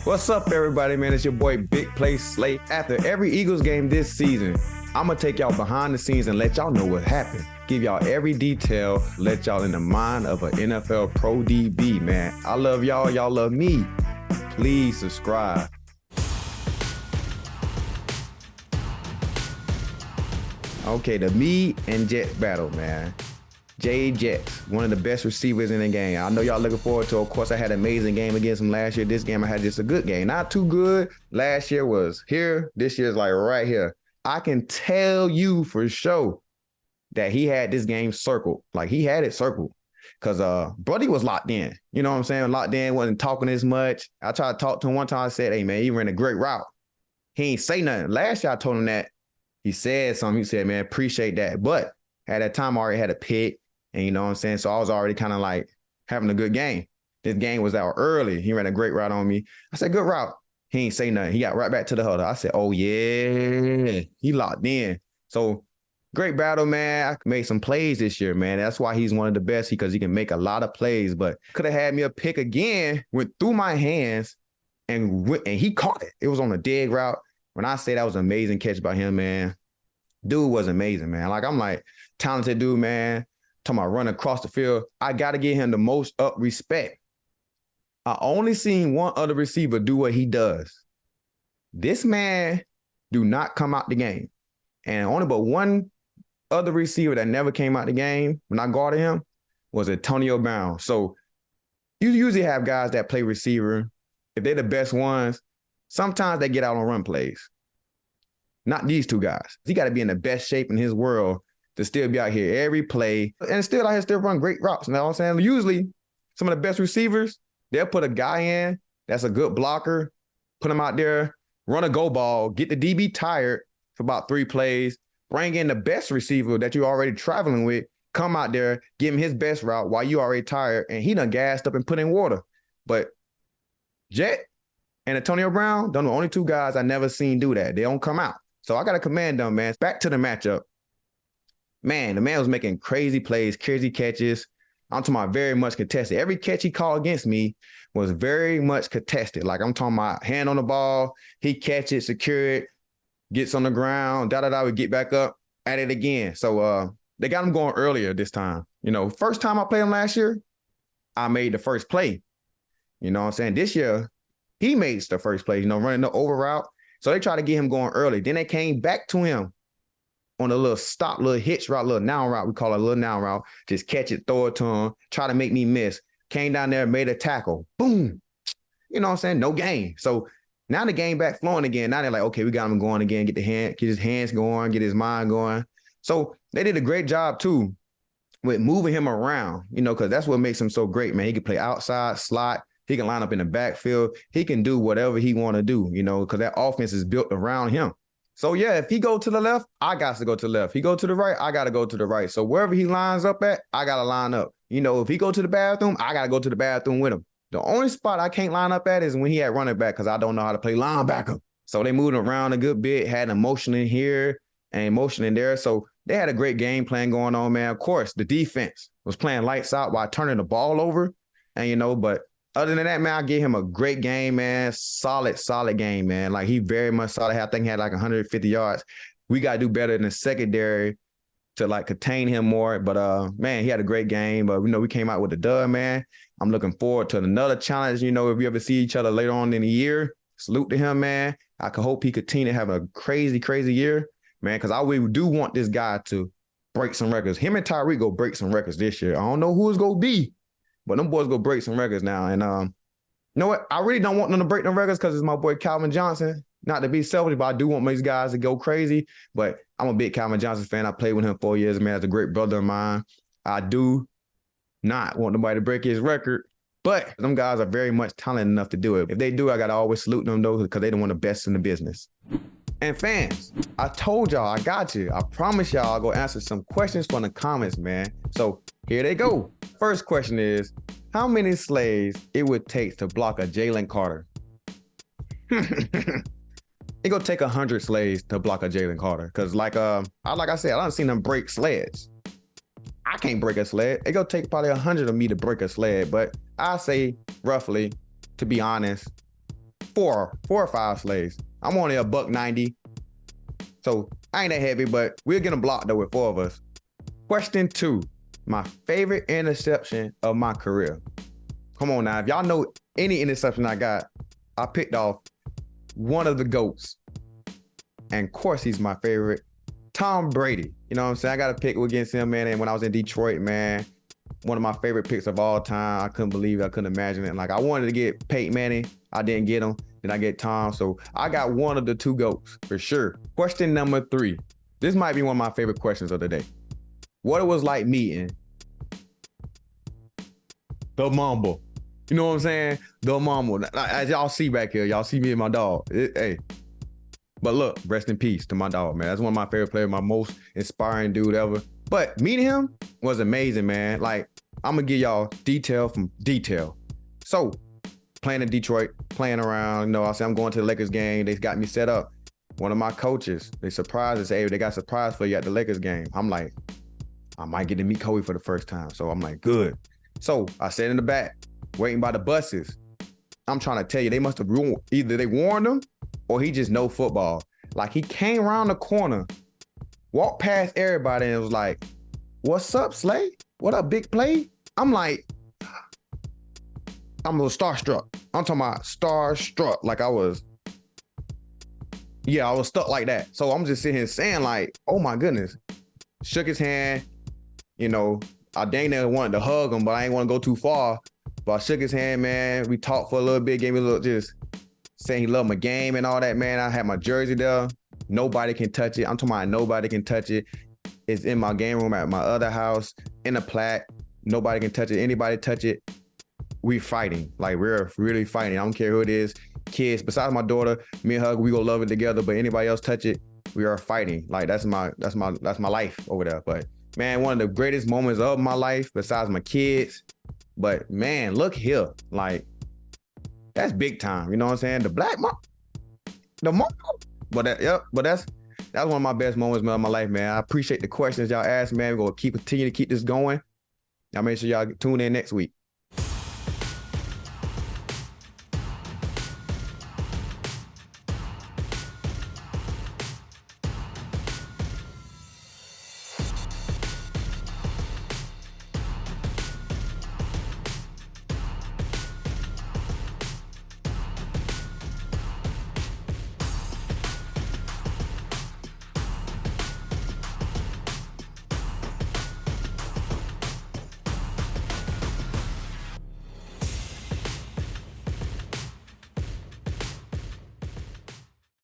What's up, everybody, man? It's your boy Big Play Slate. After every Eagles game this season, I'm going to take y'all behind the scenes and let y'all know what happened. Give y'all every detail, let y'all in the mind of an NFL Pro DB, man. I love y'all. Y'all love me. Please subscribe. Okay, the me and Jet battle, man. Jay Jets, one of the best receivers in the game. I know y'all looking forward to, of course, I had an amazing game against him last year. This game, I had just a good game. Not too good. Last year was here. This year's like right here. I can tell you for sure that he had this game circled. Like, he had it circled. Because Brody was locked in. You know what I'm saying? Locked in, wasn't talking as much. I tried to talk to him one time. I said, hey, man, he ran a great route. He ain't say nothing. Last year, I told him that. He said something. He said, man, appreciate that. But at that time, I already had a pick. And you know what I'm saying? So I was already kind of like having a good game. This game was out early. He ran a great route on me. I said, good route. He ain't say nothing. He got right back to the huddle. I said, oh, yeah. He locked in. So great battle, man. I made some plays this year, man. That's why he's one of the best, because he can make a lot of plays. But could have had me a pick again, went through my hands, and he caught it. It was on a dead route. When I say that was an amazing catch by him, man, dude was amazing, man. Like, I'm like, talented dude, man. Talking about running across the field, I got to give him the most up respect. I only seen one other receiver do what he does. This man do not come out the game. And only but one other receiver that never came out the game when I guarded him was Antonio Brown. So you usually have guys that play receiver. If they're the best ones, sometimes they get out on run plays. Not these two guys. He got to be in the best shape in his world to still be out here every play and still out here still run great routes. You know what I'm saying? Usually, some of the best receivers, they'll put a guy in that's a good blocker, put him out there, run a go ball, get the DB tired for about 3 plays, bring in the best receiver that you're already traveling with, come out there, give him his best route while you already tired, and he done gassed up and put in water. But Jet and Antonio Brown, they're the only 2 guys I never seen do that. They don't come out. So I got to commend them, man. Back to the matchup. Man, the man was making crazy plays, crazy catches. I'm talking about very much contested. Every catch he called against me was very much contested. Like, I'm talking about hand on the ball, he catch it, secure it, gets on the ground, we get back up, at it again. So they got him going earlier this time. You know, first time I played him last year, I made the first play. You know what I'm saying? This year, he made the first play, you know, running the over route. So they tried to get him going early. Then they came back to him on a little stop, little hitch route, little now route. We call it a little now route. Just catch it, throw it to him, try to make me miss. Came down there, made a tackle. Boom. You know what I'm saying? No game. So now the game back flowing again. Now they're like, okay, we got him going again. Get his hands going, get his mind going. So they did a great job too with moving him around, you know, because that's what makes him so great, man. He can play outside, slot. He can line up in the backfield. He can do whatever he want to do, you know, because that offense is built around him. So, yeah, if he go to the left, I got to go to the left. He go to the right, I got to go to the right. So wherever he lines up at, I got to line up. You know, if he go to the bathroom, I got to go to the bathroom with him. The only spot I can't line up at is when he at running back, because I don't know how to play linebacker. So they moved him around a good bit, had an emotion in here and emotion in there. So they had a great game plan going on, man. Of course, the defense was playing lights out while turning the ball over. And, you know, but other than that, man, I gave him a great game, man. Solid game, man. Like, he very much solid. I think he had like 150 yards. We got to do better in the secondary to like contain him more. But, man, he had a great game. But, you know, we came out with the dub, man. I'm looking forward to another challenge. You know, if we ever see each other later on in the year, salute to him, man. I could hope he continue to have a crazy, crazy year, man, because I really do want this guy to break some records. Him and Tyreek go break some records this year. I don't know who it's going to be, but them boys go break some records now. And you know what? I really don't want them to break them records because it's my boy Calvin Johnson. Not to be selfish, but I do want these guys to go crazy. But I'm a big Calvin Johnson fan. I played with him 4 years, man. That's a great brother of mine. I do not want nobody to break his record, but them guys are very much talented enough to do it. If they do, I got to always salute them, though, because they the one of the best in the business. And fans, I told y'all, I got you. I promise y'all I'll go answer some questions from the comments, man. So here they go. First question is, how many slaves it would take to block a Jalen Carter? It gonna take 100 slaves to block a Jalen Carter. Cause like I said, I done seen them break sleds. I can't break a sled. It gonna take probably 100 of me to break a sled. But I say roughly, to be honest, four or five slays. I'm only a $190. So I ain't that heavy, but we'll get them blocked though with 4 of us. Question 2, my favorite interception of my career. Come on now, if y'all know any interception I got, I picked off one of the GOATs. And of course he's my favorite, Tom Brady. You know what I'm saying? I got to pick against him, man. And when I was in Detroit, man, one of my favorite picks of all time. I couldn't believe it. I couldn't imagine it. Like, I wanted to get Peyton Manning. I didn't get him. Then I get Tom. So I got one of the 2 GOATs for sure. Question number 3. This might be one of my favorite questions of the day. What it was like meeting the Mamba. You know what I'm saying? The Mamba. As y'all see back here, y'all see me and my dog. Hey. But look, rest in peace to my dog, man. That's one of my favorite players, my most inspiring dude ever. But meeting him was amazing, man. Like, I'm going to give y'all detail from detail. So, playing in Detroit, playing around, you know, I said I'm going to the Lakers game. They got me set up. One of my coaches, they surprised us. Hey, they got a surprise for you at the Lakers game. I'm like, I might get to meet Kobe for the first time. So I'm like, good. So I sat in the back, waiting by the buses. I'm trying to tell you, they must have either they warned him or he just know football. Like, he came around the corner, walked past everybody and was like, what's up, Slay? What up, big play? I'm like, I'm a little starstruck. I'm talking about starstruck. Like, I was stuck like that. So I'm just sitting here saying, like, oh my goodness. Shook his hand. You know, I dang near wanted to hug him, but I ain't want to go too far. But I shook his hand, man. We talked for a little bit, gave me a little just saying he loved my game and all that, man. I had my jersey there. Nobody can touch it. I'm talking about nobody can touch it. It's in my game room at my other house, in a plaque. Nobody can touch it. Anybody touch it, we fighting. Like, we're really fighting. I don't care who it is. Kids, besides my daughter, me and her, we gonna love it together. But anybody else touch it, we are fighting. Like, that's my life over there. But man, one of the greatest moments of my life, besides my kids. But man, look here. Like, that's big time. You know what I'm saying? The black mom, the mom. But that's one of my best moments, man, of my life, man. I appreciate the questions y'all asked, man. We're gonna continue to keep this going. Y'all make sure y'all tune in next week.